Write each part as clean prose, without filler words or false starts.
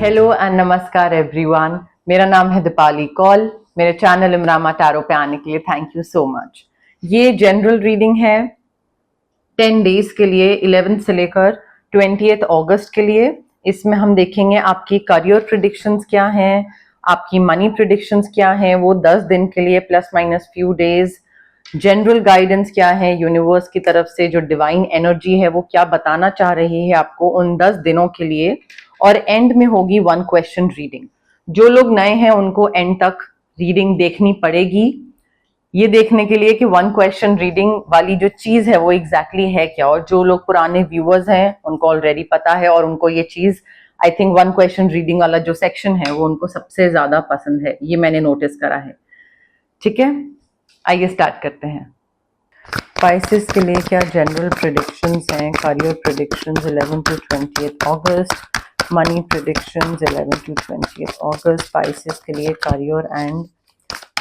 Hello and नमस्कार everyone. मेरा नाम है दीपाली कौल। मेरे चैनल इमरामा टैरो पे आने के लिए थैंक यू सो मच। ये जनरल रीडिंग है 10 डेज के लिए, 11 से लेकर 20 अगस्त के लिए। इसमें हम देखेंगे आपकी करियर प्रिडिक्शंस क्या हैं, आपकी मनी प्रिडिक्शंस क्या हैं, वो 10 दिन के लिए plus minus few days. General guidance क्या है यूनिवर्स की तरफ से, जो डिवाइन एनर्जी है वो क्या बताना चाह रही है आपको उन 10 दिनों के लिए। और एंड में होगी 1 क्वेश्चन रीडिंग। जो लोग नए हैं उनको एंड तक रीडिंग देखनी पड़ेगी, ये देखने के लिए कि 1 क्वेश्चन रीडिंग वाली जो चीज है वो एग्जैक्टली है क्या। और जो लोग पुराने व्यूअर्स हैं उनको ऑलरेडी पता है और उनको ये चीज आई थिंक 1 क्वेश्चन रीडिंग वाला जो सेक्शन है वो उनको सबसे ज्यादा पसंद है, ये मैंने नोटिस करा है। ठीक है, आइए स्टार्ट करते हैं। स्पाइसेस के लिए क्या जनरल प्रेडिक्शंस हैं, career predictions 11 to 20 August, money predictions 11 to 20 August. Spices के लिए career and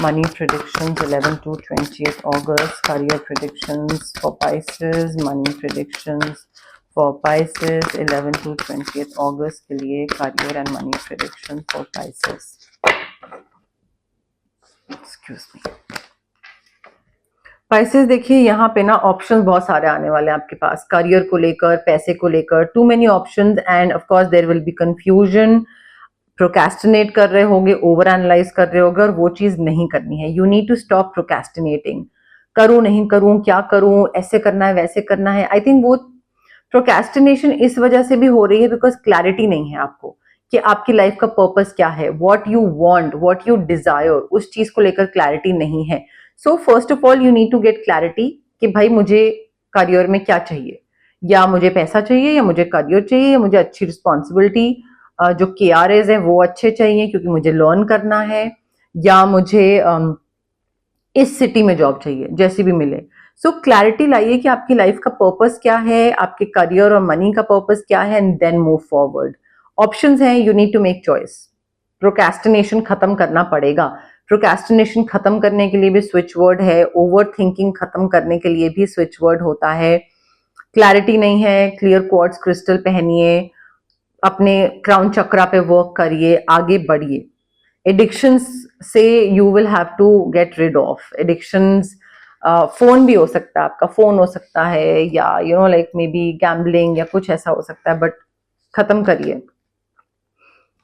money predictions 11 to 20 August, career predictions for Pisces, money predictions for Pisces 11 to 20 August के लिए career and money predictions for Pisces. Excuse me. Pisces देखिए यहाँ पे ना options बहुत सारे आने वाले हैं आपके पास, करियर को लेकर, पैसे को लेकर, too many options and of course there will be confusion. Procrastinate कर रहे होगे, ओवर एनालाइज कर रहे होगे और वो चीज नहीं करनी है। You need to stop procrastinating. करूं नहीं करूं, क्या करूं, ऐसे करना है वैसे करना है। आई थिंक वो प्रोकैस्टिनेशन इस वजह से भी हो रही है बिकॉज क्लैरिटी नहीं है आपको कि आपकी लाइफ का पर्पस क्या है, what you want, what you desire, उस चीज को लेकर क्लैरिटी नहीं है। So first of all you need to get clarity कि भाई मुझे करियर में क्या चाहिए, या मुझे पैसा चाहिए, या मुझे करियर चाहिए, या मुझे अच्छी रिस्पॉन्सिबिलिटी जो KRAs है वो अच्छे चाहिए क्योंकि मुझे लर्न करना है, या मुझे इस सिटी में जॉब चाहिए, जैसी भी मिले। सो क्लैरिटी लाइए कि आपकी लाइफ का पर्पस क्या है, आपके करियर और मनी का पर्पस क्या है, and then move forward. Options हैं, you need to make choice. Procrastination खत्म करना पड़ेगा। प्रोकैस्टिनेशन खत्म करने के लिए भी स्विच वर्ड है, ओवर थिंकिंग खत्म करने के लिए भी स्विच वर्ड होता है। क्लैरिटी नहीं है, क्लियर क्वार्ट्ज क्रिस्टल पहनिए, अपने क्राउन चक्रा पे वर्क करिए, आगे बढ़िए। एडिक्शंस से you will have to get rid of addictions. Phone भी हो सकता है, आपका फोन हो सकता है, या you know like may be gambling या कुछ ऐसा हो सकता है, बट खत्म करिए।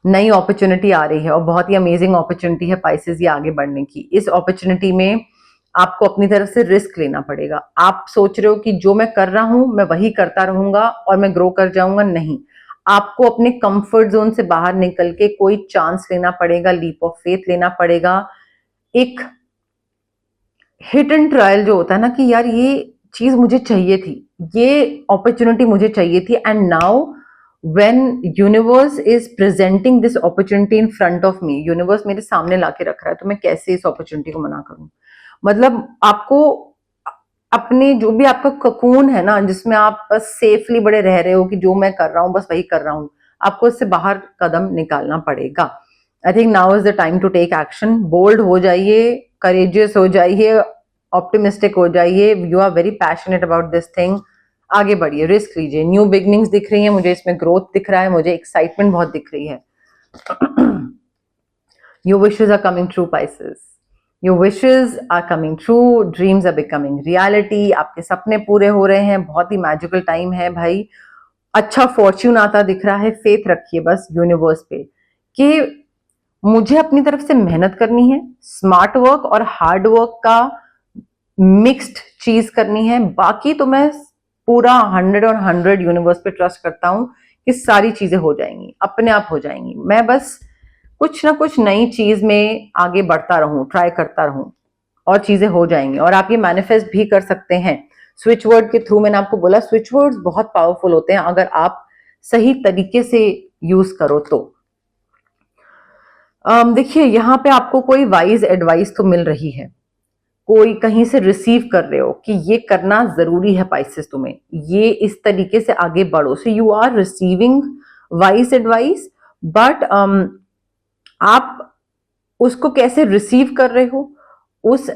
नई अपॉर्चुनिटी आ रही है और बहुत ही अमेजिंग अपॉर्चुनिटी है पाइसेस ये आगे बढ़ने की। इस अपॉर्चुनिटी में आपको अपनी तरफ से रिस्क लेना पड़ेगा। आप सोच रहे हो कि जो मैं कर रहा हूं मैं वही करता रहूंगा और मैं ग्रो कर जाऊंगा, नहीं। आपको अपने कंफर्ट जोन से बाहर निकल के कोई चांस लेना पड़ेगा, लीप ऑफ फेथ लेना पड़ेगा। एक हिट एंड ट्रायल जो होता है ना कि यार ये चीज मुझे चाहिए थी, ये अपॉर्चुनिटी मुझे चाहिए थी, and now when universe is presenting this opportunity in front of me, universe मेरे सामने लाके रख रहा है, तो मैं कैसे इस अपॉर्चुनिटी को मना करूं। मतलब आपको अपने जो भी आपका ककून है ना, जिसमें आप बस सेफली बड़े रह रहे हो कि जो मैं कर रहा हूं बस वही कर रहा हूं, आपको इससे बाहर कदम निकालना पड़ेगा। I think now is the time to take action. Bold हो जाइए, करेजियस हो जाइए, ऑप्टिमिस्टिक हो जाइए। You are very passionate about this thing. आगे बढ़िए, रिस्क लीजिए। न्यू बिगनिंग्स दिख रही है मुझे, इसमें ग्रोथ दिख रहा है मुझे, एक्साइटमेंट बहुत दिख रही है। Your wishes are coming true Pisces, Your wishes are coming true, dreams are becoming reality, आपके सपने पूरे हो रहे हैं। बहुत ही मैजिकल टाइम है भाई, अच्छा फॉर्च्यून आता दिख रहा है। फेथ रखिए बस यूनिवर्स पे कि मुझे अपनी तरफ से मेहनत करनी है, स्मार्ट वर्क और हार्ड वर्क का मिक्स्ड चीज करनी है। बाकी तो मैं पूरा 100 और 100 यूनिवर्स पे ट्रस्ट करता हूं कि सारी चीजें हो जाएंगी, अपने आप हो जाएंगी। मैं बस कुछ ना कुछ नई चीज में आगे बढ़ता रहूं, ट्राई करता रहूं और चीजें हो जाएंगी। और आप ये मैनिफेस्ट भी कर सकते हैं स्विच वर्ड के थ्रू। मैंने आपको बोला स्विच वर्ड्स बहुत पावरफुल होते हैं अगर आप सही तरीके से यूज करो तो। देखिए यहाँ पे आपको कोई वाइज एडवाइस तो मिल रही है, कोई कहीं से रिसीव कर रहे हो कि ये करना जरूरी है पाइसेस, तुम्हें ये इस तरीके से आगे बढ़ो। So you are receiving wise advice, but आप उसको कैसे रिसीव कर रहे हो, उस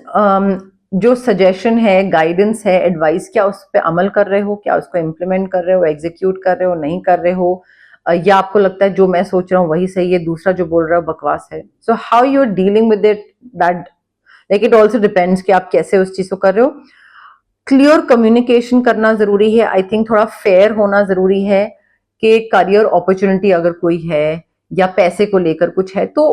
जो सजेशन है, गाइडेंस है, एडवाइस, क्या उस पर अमल कर रहे हो, क्या उसको इम्प्लीमेंट कर रहे हो, एग्जीक्यूट कर रहे हो, नहीं कर रहे हो, या आपको लगता है जो मैं सोच रहा हूँ वही सही है, दूसरा जो बोल रहा है बकवास है. So how you are dealing with it, that like it also depends कि आप कैसे उस चीज को कर रहे हो. क्लियर कम्युनिकेशन करना जरूरी है. आई थिंक थोड़ा फेयर होना जरूरी है कि करियर अपॉर्चुनिटी अगर कोई है या पैसे को लेकर कुछ है तो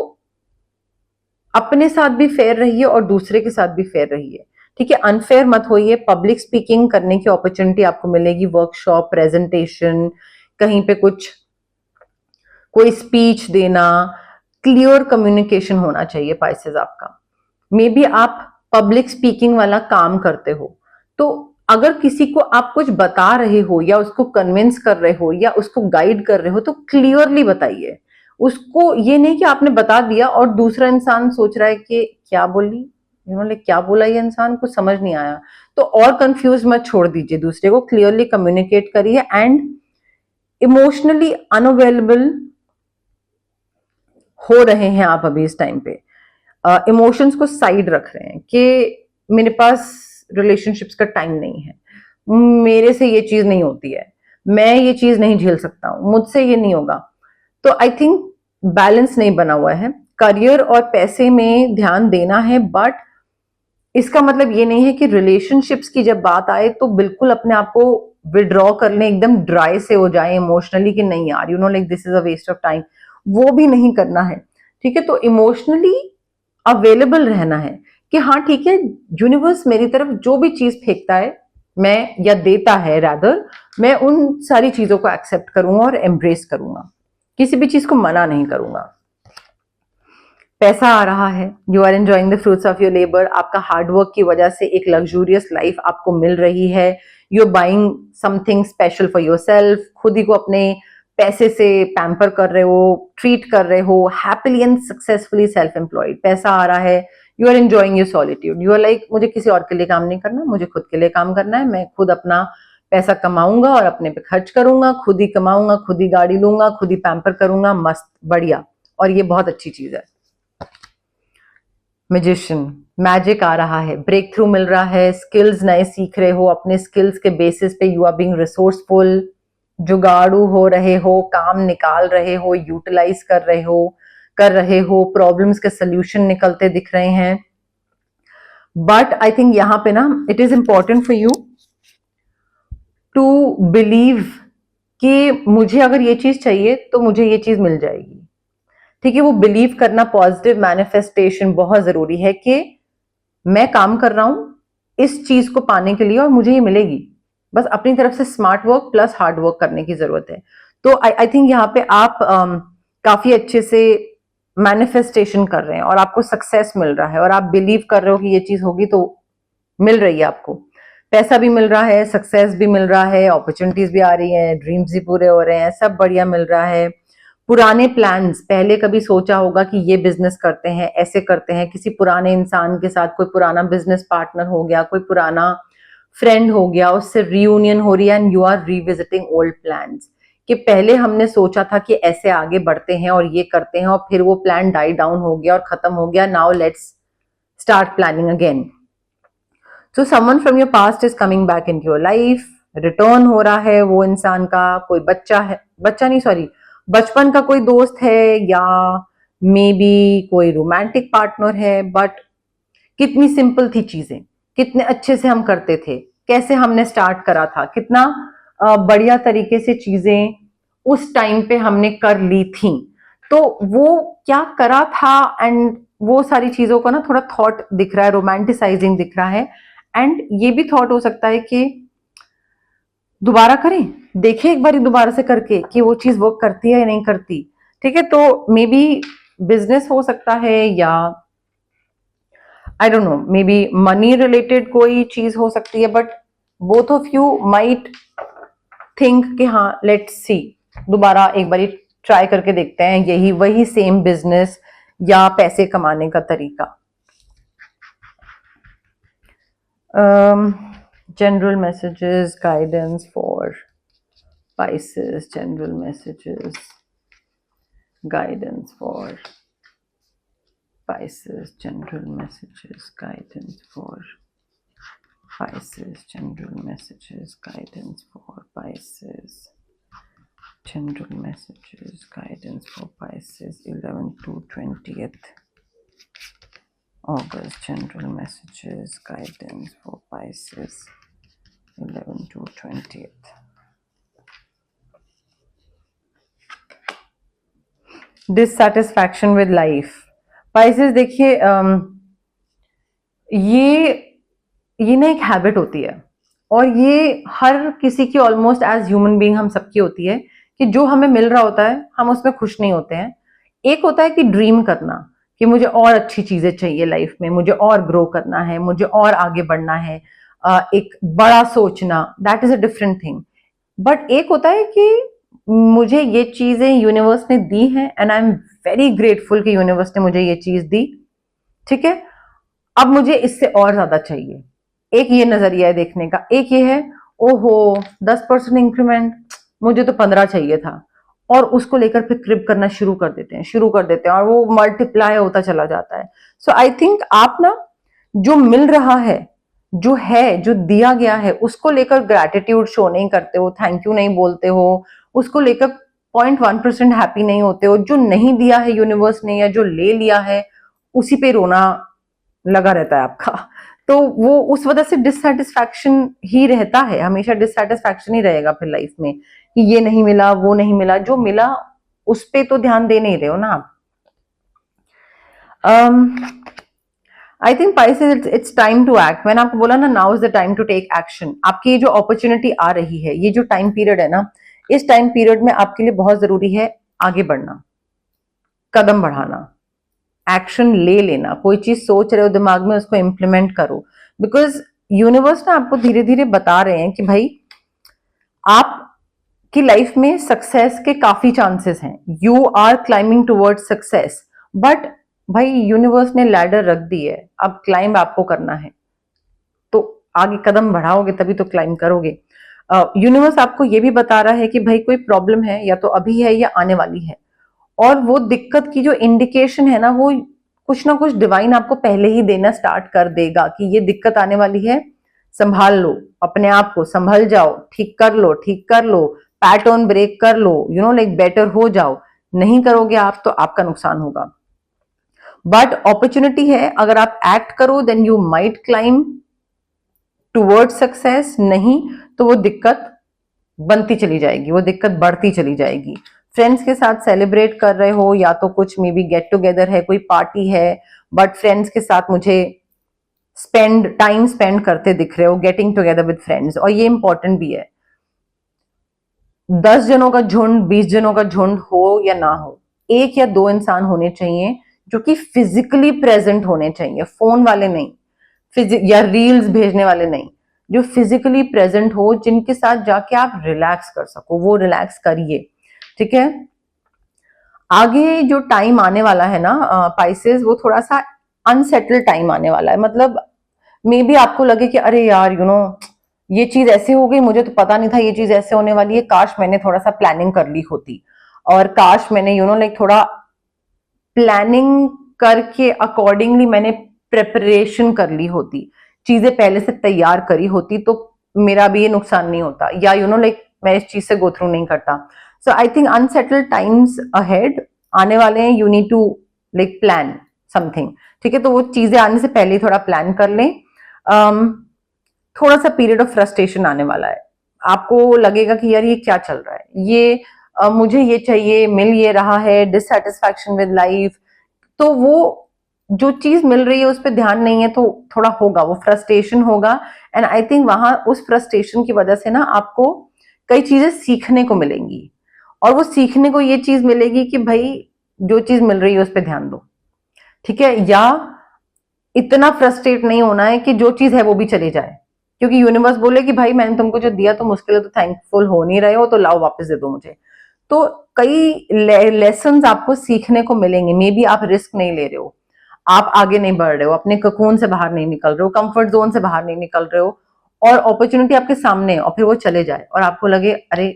अपने साथ भी फेयर रहिए और दूसरे के साथ भी फेयर रहिए. ठीक है, अनफेयर मत होइए. पब्लिक स्पीकिंग करने की अपॉर्चुनिटी आपको मिलेगी, वर्कशॉप, प्रेजेंटेशन, कहीं पे कुछ कोई स्पीच देना. क्लियर कम्युनिकेशन होना चाहिए पाइसेस आपका. मे बी आप पब्लिक स्पीकिंग वाला काम करते हो तो अगर किसी को आप कुछ बता रहे हो या उसको कन्विंस कर रहे हो या उसको गाइड कर रहे हो तो क्लियरली बताइए उसको. ये नहीं कि आपने बता दिया और दूसरा इंसान सोच रहा है कि क्या बोली, इन्होंने क्या बोला, ये इंसान कुछ समझ नहीं आया. तो और कंफ्यूज मत छोड़ दीजिए दूसरे को, क्लियरली कम्युनिकेट करिए. एंड इमोशनली अनअवेलेबल हो रहे हैं आप अभी इस टाइम पे, इमोशंस को साइड रख रहे हैं कि मेरे पास रिलेशनशिप्स का टाइम नहीं है, मेरे से ये चीज नहीं होती है, मैं ये चीज नहीं झेल सकता हूं, मुझसे ये नहीं होगा. तो आई थिंक बैलेंस नहीं बना हुआ है. करियर और पैसे में ध्यान देना है, बट इसका मतलब ये नहीं है कि रिलेशनशिप्स की जब बात आए तो बिल्कुल अपने आप को विड्रॉ कर लें, एकदम ड्राई से हो जाए इमोशनली कि नहीं यार, like this is a waste of time. वो भी नहीं करना है. ठीक है, तो इमोशनली अवेलेबल रहना है कि हाँ ठीक है, यूनिवर्स मेरी तरफ जो भी चीज फेंकता है मैं, या देता है रादर, मैं उन सारी चीजों को एक्सेप्ट करूंगा और एम्ब्रेस करूंगा, किसी भी चीज को मना नहीं करूंगा. पैसा आ रहा है, you are enjoying the fruits of your labour. आपका हार्डवर्क की वजह से एक लग्जूरियस लाइफ आपको मिल रही है. You are buying something special for your self. खुद ही को अपने पैसे से पैम्पर कर रहे हो, ट्रीट कर रहे हो, happily and successfully self employed. पैसा आ रहा है, you are enjoying your solitude. You are like मुझे किसी और के लिए काम नहीं करना, मुझे खुद के लिए काम करना है. मैं खुद अपना पैसा कमाऊंगा और अपने पे खर्च करूंगा, खुद ही कमाऊंगा, खुद ही गाड़ी लूंगा, खुद ही पैम्पर करूंगा. मस्त, बढ़िया. और ये बहुत अच्छी चीज है. मैजिशियन, मैजिक आ रहा है, ब्रेक थ्रू मिल रहा है, स्किल्स नए सीख रहे हो, अपने स्किल्स के बेसिस पे यू आर बीइंग रिसोर्सफुल, जुगाड़ू हो रहे हो, काम निकाल रहे हो, यूटिलाइज कर रहे हो, प्रॉब्लम्स के सोल्यूशन निकलते दिख रहे हैं. बट आई थिंक यहां पे ना it is important for you to believe कि मुझे अगर ये चीज चाहिए तो मुझे ये चीज मिल जाएगी. ठीक है, वो बिलीव करना, पॉजिटिव मैनिफेस्टेशन बहुत जरूरी है कि मैं काम कर रहा हूं इस चीज को पाने के लिए और मुझे ये मिलेगी. बस अपनी तरफ से smart work plus hard work करने की जरूरत है. तो आई थिंक यहाँ पे आप काफी अच्छे से मैनिफेस्टेशन कर रहे हैं और आपको सक्सेस मिल रहा है और आप बिलीव कर रहे हो कि ये चीज होगी तो मिल रही है आपको. पैसा भी मिल रहा है, सक्सेस भी मिल रहा है, अपॉर्चुनिटीज भी आ रही हैं, ड्रीम्स भी पूरे हो रहे हैं, सब बढ़िया मिल रहा है. पुराने प्लान्स, पहले कभी सोचा होगा कि ये बिजनेस करते हैं, ऐसे करते हैं, किसी पुराने इंसान के साथ कोई पुराना बिजनेस पार्टनर हो गया, कोई पुराना फ्रेंड हो गया, उससे रीयूनियन हो रही है and you are revisiting old plans. कि पहले हमने सोचा था कि ऐसे आगे बढ़ते हैं और ये करते हैं और फिर वो प्लान डाई डाउन हो गया और खत्म हो गया. Now let's start planning again. So someone from your past is coming back in your life. Return हो रहा है वो इंसान का, कोई बच्चा है, बच्चा नहीं सॉरी, बचपन का कोई दोस्त है या मे बी कोई रोमांटिक पार्टनर है. बट कितनी सिंपल थी चीजें, कितने अच्छे से हम करते थे, कैसे हमने स्टार्ट करा था, कितना बढ़िया तरीके से चीजें उस टाइम पे हमने कर ली थी. तो वो क्या करा था एंड वो सारी चीजों का ना थोड़ा थॉट दिख रहा है, रोमांटिसाइजिंग दिख रहा है. एंड ये भी थॉट हो सकता है कि दोबारा करें, देखें एक बार दोबारा से करके कि वो चीज वर्क करती है या नहीं करती. ठीक है, तो मे बी बिजनेस हो सकता है या I don't know, may be money related कोई चीज हो सकती है. But both of you might think कि हाँ लेट्स सी, दोबारा एक बार ट्राई करके देखते हैं यही वही सेम बिजनेस या पैसे कमाने का तरीका. General messages, guidance for Pisces, general messages, guidance for Pisces, general messages, guidance for Pisces, general messages, guidance for Pisces, General messages, guidance for Pisces, 11 to 20th August. General messages, guidance for Pisces, 11 to 20th. Dissatisfaction with life. Pisces देखिए ये ना एक habit होती है, और ये हर किसी की ऑलमोस्ट एज ह्यूमन बीइंग हम सबकी होती है कि जो हमें मिल रहा होता है हम उसमें खुश नहीं होते हैं। एक होता है कि ड्रीम करना कि मुझे और अच्छी चीजें चाहिए लाइफ में, मुझे और ग्रो करना है, मुझे और आगे बढ़ना है, एक बड़ा सोचना, that is a different thing. But एक होता है कि मुझे ये चीजें यूनिवर्स ने दी हैं and I am very grateful कि यूनिवर्स ने मुझे ये चीज दी, ठीक है, अब मुझे इससे और ज्यादा चाहिए। एक ये नजरिया है देखने का। एक ये है, ओहो 10% इंक्रीमेंट, मुझे तो 15 चाहिए था, और उसको लेकर फिर क्रिप करना शुरू कर देते हैं और वो मल्टीप्लाई होता चला जाता है। सो आई थिंक आप ना जो मिल रहा है, जो दिया गया है, उसको लेकर ग्रैटिट्यूड शो नहीं करते हो, थैंक यू नहीं बोलते हो, उसको लेकर 0.1% हैप्पी नहीं होते हो। जो नहीं दिया है यूनिवर्स ने या जो ले लिया है उसी पे रोना लगा रहता है आपका। तो वो उस वजह से डिससेटिस्फैक्शन ही रहता है, हमेशा डिससेटिस्फैक्शन ही रहेगा फिर लाइफ में कि ये नहीं मिला, वो नहीं मिला। जो मिला उस पे तो ध्यान दे नहीं रहे हो ना आप। I think Pisces, it's time to act. मैंने आपको बोला ना, now is the time to take action. आपकी ये जो अपॉर्चुनिटी आ रही है, ये जो टाइम पीरियड है ना, इस टाइम पीरियड में आपके लिए बहुत जरूरी है आगे बढ़ना, कदम बढ़ाना, एक्शन ले लेना। कोई चीज सोच रहे हो दिमाग में, उसको इंप्लीमेंट करो, बिकॉज यूनिवर्स ना आपको धीरे धीरे बता रहे हैं कि भाई आप की लाइफ में सक्सेस के काफी चांसेस हैं, you are climbing towards success. But भाई यूनिवर्स ने लैडर रख दी है, अब क्लाइंब आपको करना है, तो आगे कदम बढ़ाओगे तभी तो क्लाइंब करोगे। यूनिवर्स आपको ये भी बता रहा है कि भाई कोई प्रॉब्लम है, या तो अभी है या आने वाली है, और वो दिक्कत की जो इंडिकेशन है ना, वो कुछ ना कुछ डिवाइन आपको पहले ही देना स्टार्ट कर देगा कि ये दिक्कत आने वाली है, संभाल लो अपने आप को, संभल जाओ, ठीक कर लो, पैटर्न ब्रेक कर लो, यू नो लाइक बेटर हो जाओ। नहीं करोगे आप तो आपका नुकसान होगा। बट अपॉर्चुनिटी है, अगर आप एक्ट करो then you might climb toward success, नहीं तो वो दिक्कत बनती चली जाएगी, वो दिक्कत बढ़ती चली जाएगी। फ्रेंड्स के साथ सेलिब्रेट कर रहे हो, या तो कुछ मे बी गेट टुगेदर है, कोई पार्टी है, बट फ्रेंड्स के साथ मुझे टाइम स्पेंड करते दिख रहे हो, गेटिंग टुगेदर विद फ्रेंड्स। और ये इंपॉर्टेंट भी है, 10 जनों का झुंड, 20 जनों का झुंड हो या ना हो, एक या दो इंसान होने चाहिए जो कि फिजिकली प्रेजेंट होने चाहिए, फोन वाले नहीं, या रील्स भेजने वाले नहीं, जो फिजिकली प्रेजेंट हो, जिनके साथ जाके आप रिलैक्स कर सको, वो रिलैक्स करिए, ठीक है। आगे जो टाइम आने वाला है ना पाइसेस, वो थोड़ा सा अनसेटल्ड टाइम आने वाला है। मतलब मे बी आपको लगे कि अरे यार यू नो ये चीज ऐसे हो गई, मुझे तो पता नहीं था ये चीज ऐसे होने वाली है, काश मैंने थोड़ा सा प्लानिंग कर ली होती, और काश मैंने यू नो लाइक थोड़ा प्लानिंग करके अकॉर्डिंगली मैंने प्रेपरेशन कर ली होती, चीजें पहले से तैयार करी होती, तो मेरा भी ये नुकसान नहीं होता, या यू नो लाइक मैं इस चीज से गो थ्रू नहीं करता। So I think unsettled times ahead आने वाले हैं, you need to like plan something, ठीक है। तो वो चीजें आने से पहले ही थोड़ा प्लान कर लें। थोड़ा सा पीरियड ऑफ फ्रस्ट्रेशन आने वाला है, आपको लगेगा कि यार ये क्या चल रहा है, ये मुझे ये चाहिए, मिल ये रहा है, डिससेटिस्फैक्शन विद लाइफ, तो वो जो चीज मिल रही है उस पर ध्यान नहीं है, तो थोड़ा होगा, वो फ्रस्ट्रेशन होगा। एंड आई थिंक वहां उस फ्रस्ट्रेशन की वजह से ना आपको कई चीजें सीखने को मिलेंगी, और वो सीखने को ये चीज मिलेगी कि भाई जो चीज मिल रही है उस पर ध्यान दो, ठीक है। या इतना फ्रस्ट्रेट नहीं होना है कि जो चीज है वो भी चली जाए, क्योंकि यूनिवर्स बोले कि भाई मैंने तुमको जो दिया तो मुश्किल है, तो थैंकफुल हो नहीं रहे हो, तो लाओ वापस दे दो मुझे। तो कई लेसन्स आपको सीखने को मिलेंगे। मे बी आप रिस्क नहीं ले रहे हो, आप आगे नहीं बढ़ रहे हो, अपने ककून से बाहर नहीं निकल रहे हो, कंफर्ट जोन से बाहर नहीं निकल रहे हो, और अपॉर्चुनिटी आपके सामने है, और फिर वो चले जाए और आपको लगे अरे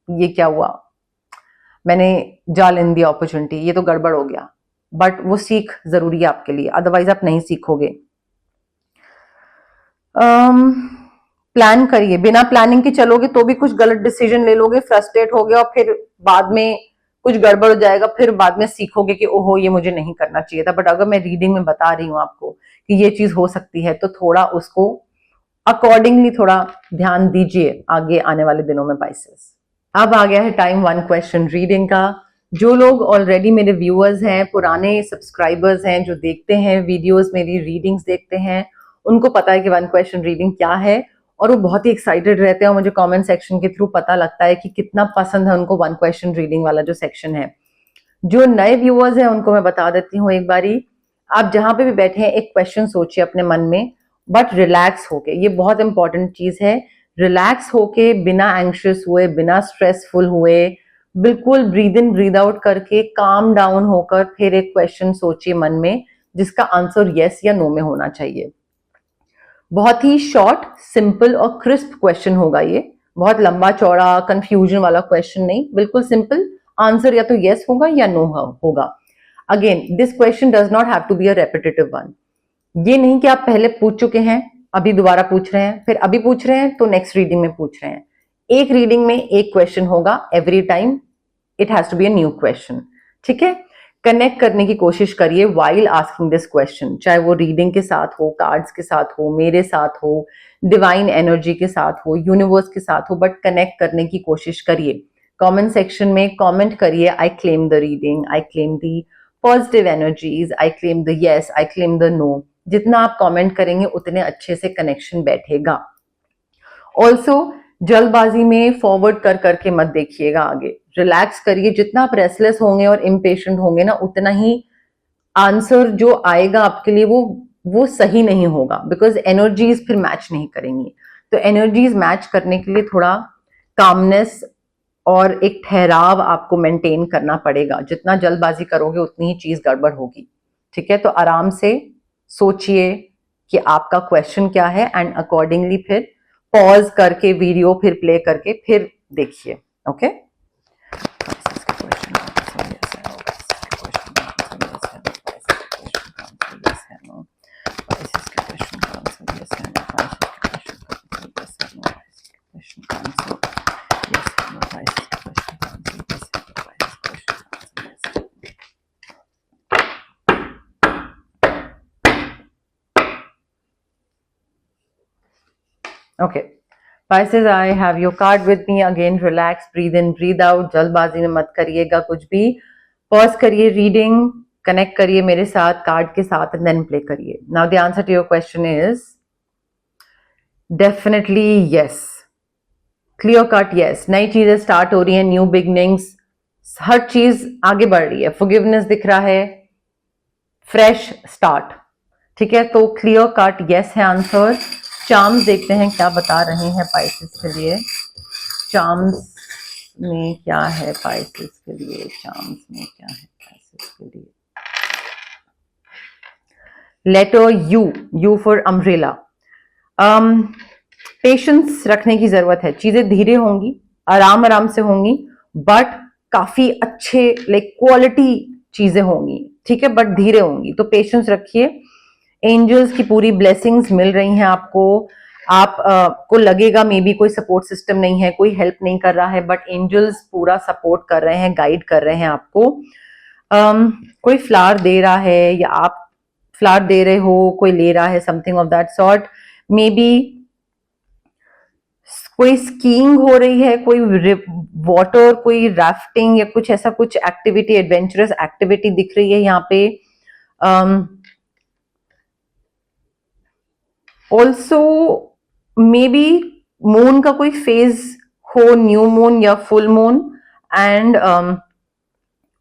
ये क्या हुआ, मैंने जा लेने दिया अपॉर्चुनिटी, ये तो गड़बड़ हो गया। बट वो सीख जरूरी है आपके लिए, अदरवाइज आप नहीं सीखोगे। प्लान करिए, बिना प्लानिंग के चलोगे तो भी कुछ गलत डिसीजन ले लोगे, फ्रस्ट्रेट हो गए और फिर बाद में कुछ गड़बड़ हो जाएगा, फिर बाद में सीखोगे कि ओहो ये मुझे नहीं करना चाहिए था। बट अगर मैं रीडिंग में बता रही हूँ आपको कि ये चीज हो सकती है, तो थोड़ा उसको अकॉर्डिंगली थोड़ा ध्यान दीजिए आगे आने वाले दिनों में पाइसेस। अब आ गया है टाइम वन क्वेश्चन रीडिंग का। जो लोग ऑलरेडी मेरे व्यूअर्स हैं, पुराने सब्सक्राइबर्स हैं, जो देखते हैं वीडियोस, मेरी रीडिंग्स देखते हैं, उनको पता है कि वन क्वेश्चन रीडिंग क्या है, और वो बहुत ही एक्साइटेड रहते हैं और मुझे कमेंट सेक्शन के थ्रू पता लगता है कि कितना पसंद है उनको वन क्वेश्चन रीडिंग वाला जो सेक्शन है। जो नए व्यूअर्स हैं उनको मैं बता देती हूँ एक बारी, आप जहां पे भी बैठे हैं एक क्वेश्चन सोचिए अपने मन में, बट रिलैक्स होके। ये बहुत इंपॉर्टेंट चीज है, रिलैक्स होके, बिना एंग्शियस हुए, बिना स्ट्रेसफुल हुए, बिल्कुल ब्रीद इन ब्रीद आउट करके काम डाउन होकर फिर एक क्वेश्चन सोचिए मन में, जिसका आंसर यस या नो में होना चाहिए। बहुत ही शॉर्ट, सिंपल और क्रिस्प क्वेश्चन होगा ये, बहुत लंबा चौड़ा कंफ्यूजन वाला क्वेश्चन नहीं, बिल्कुल सिंपल। आंसर या तो यस होगा या नो होगा। Again this question does not have to be a repetitive one. ये नहीं कि आप पहले पूछ चुके हैं, अभी दोबारा पूछ रहे हैं, फिर अभी पूछ रहे हैं तो नेक्स्ट रीडिंग में पूछ रहे हैं। एक रीडिंग में एक क्वेश्चन होगा every time, it has to be a new question. ठीक है, कनेक्ट करने की कोशिश करिए वाइल आस्किंग दिस क्वेश्चन, चाहे वो रीडिंग के साथ हो, कार्ड्स के साथ हो, मेरे साथ हो, डिवाइन एनर्जी के साथ हो, यूनिवर्स के साथ हो, बट कनेक्ट करने की कोशिश करिए। कमेंट सेक्शन में कमेंट करिए, I claim the reading, I claim the positive energies, I claim the yes, I claim the no. जितना आप कमेंट करेंगे उतने अच्छे से कनेक्शन बैठेगा। ऑल्सो जल्दबाजी में फॉरवर्ड कर करके मत देखिएगा आगे, रिलैक्स करिए। जितना आप रेस्टलेस होंगे और इम्पेशेंट होंगे ना, उतना ही आंसर जो आएगा आपके लिए वो सही नहीं होगा, बिकॉज एनर्जीज फिर मैच नहीं करेंगी। तो एनर्जीज मैच करने के लिए थोड़ा कामनेस और एक ठहराव आपको मेंटेन करना पड़ेगा। जितना जल्दबाजी करोगे उतनी ही चीज गड़बड़ होगी। ठीक है, तो आराम से सोचिए कि आपका क्वेश्चन क्या है, एंड अकॉर्डिंगली फिर पॉज करके वीडियो फिर प्ले करके फिर देखिए। Okay, okay Pisces, I have your card with me. Again, relax, breathe in, breathe out. जल्दबाजी में मत करिएगा कुछ भी। पॉज करिए रीडिंग, कनेक्ट करिए मेरे साथ कार्ड के साथ, एंड देन प्ले करिए। Now the answer to your question is definitely yes, clear cut yes. नई चीजें स्टार्ट हो रही हैं, न्यू बिगनिंग्स, हर चीज आगे बढ़ रही है। फॉरगिवनेस दिख रहा है, फ्रेश स्टार्ट। ठीक है, तो क्लियर कट यस है आंसर। चार्म्स देखते हैं क्या बता रहे हैं पाइसेस के लिए। चार्म्स में क्या है पाइसेस के लिए, चार्म्स में क्या है पाइसेस के लिए। Letter you, you for umbrella. Patience रखने की जरूरत है, चीजें धीरे होंगी, आराम आराम से होंगी, बट काफी अच्छे लाइक क्वालिटी चीजें होंगी। ठीक है, बट धीरे होंगी, तो पेशेंस रखिए। एंजल्स की पूरी ब्लेसिंग्स मिल रही हैं आपको। आप को लगेगा मे बी कोई सपोर्ट सिस्टम नहीं है, कोई हेल्प नहीं कर रहा है, बट एंजल्स पूरा सपोर्ट कर रहे हैं, गाइड कर रहे हैं आपको। कोई फ्लावर दे रहा है या आप फ्लावर दे रहे हो, कोई ले रहा है, something of that sort. May be कोई स्कीइंग हो रही है, कोई वाटर, कोई राफ्टिंग या कुछ ऐसा कुछ एक्टिविटी, एडवेंचरस एक्टिविटी दिख रही है यहाँ पे। ऑल्सो मे बी मून का कोई फेज हो, न्यू मून या फुल मून, एंड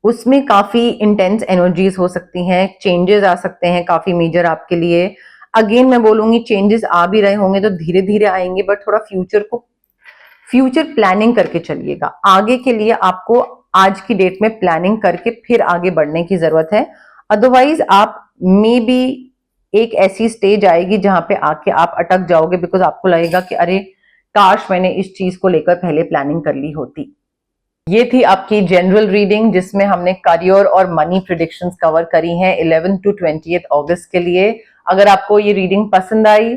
उसमें काफी इंटेंस एनर्जीज हो सकती हैं, चेंजेस आ सकते हैं काफी मेजर आपके लिए। अगेन मैं बोलूंगी चेंजेस आ भी रहे होंगे तो धीरे धीरे आएंगे, बट थोड़ा फ्यूचर प्लानिंग करके चलिएगा। आगे के लिए आपको आज की डेट में प्लानिंग करके फिर आगे बढ़ने की जरूरत है। अदरवाइज आप मे बी एक ऐसी स्टेज आएगी जहां पे आके आप अटक जाओगे, बिकॉज आपको लगेगा कि अरे काश मैंने इस चीज को लेकर पहले प्लानिंग कर ली होती। ये थी आपकी जनरल रीडिंग जिसमें हमने करियर और मनी प्रेडिक्शंस कवर करी हैं 11 to 20 अगस्त के लिए। अगर आपको ये रीडिंग पसंद आई,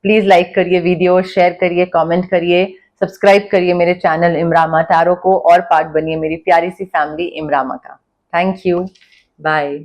प्लीज लाइक करिए वीडियो, शेयर करिए, कमेंट करिए। सब्सक्राइब करिए मेरे चैनल इमरामा टैरो को और पार्ट बनिए मेरी प्यारी सी फैमिली इमरामा का। Thank you, bye.